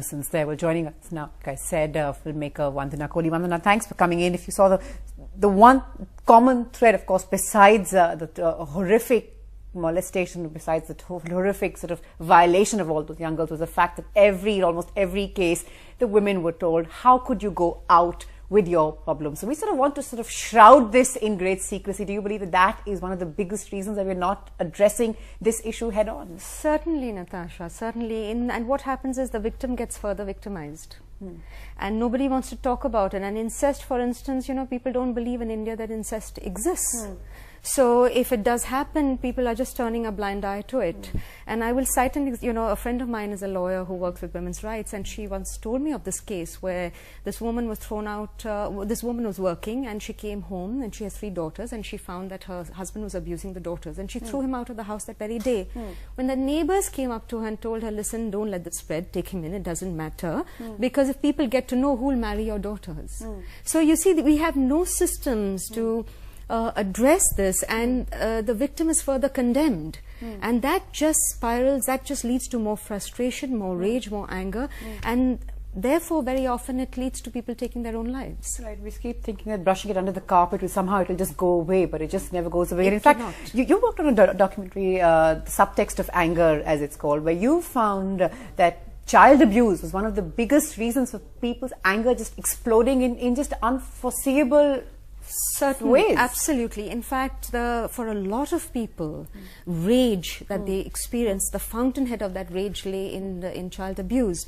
Since there, well, joining us now, like I said, filmmaker Vandana Kohli. Vandana, thanks for coming in. If you saw the one common thread, of course, besides the horrific molestation, besides the horrific sort of violation of all those young girls, was the fact that almost every case, the women were told, how could you go out with your problem? So we sort of want to sort of shroud this in great secrecy. Do you believe that that is one of the biggest reasons that we're not addressing this issue head on? Certainly, Natasha, certainly. And what happens is the victim gets further victimized. And nobody wants to talk about it. And incest, for instance, you know, people don't believe in India that incest exists. So if it does happen, people are just turning a blind eye to it. And I will cite, a friend of mine is a lawyer who works with women's rights, and she once told me of this case where this woman was thrown out, this woman was working and she came home and she has 3 daughters, and she found that her husband was abusing the daughters, and she threw him out of the house that very day. When the neighbors came up to her and told her, listen, don't let this spread, take him in, it doesn't matter, because if people get to know, who will marry your daughters? So you see, we have no systems to address this, and the victim is further condemned, and that just spirals, that just leads to more frustration, more rage, more anger, and therefore very often it leads to people taking their own lives. Right, we keep thinking that brushing it under the carpet, somehow it will just go away, but it just never goes away. And in fact, you worked on a documentary, the Subtext of Anger, as it's called, where you found that child abuse was one of the biggest reasons for people's anger just exploding in just unforeseeable ways. Absolutely. In fact, for a lot of people, rage that they experience, the fountainhead of that rage lay in child abuse.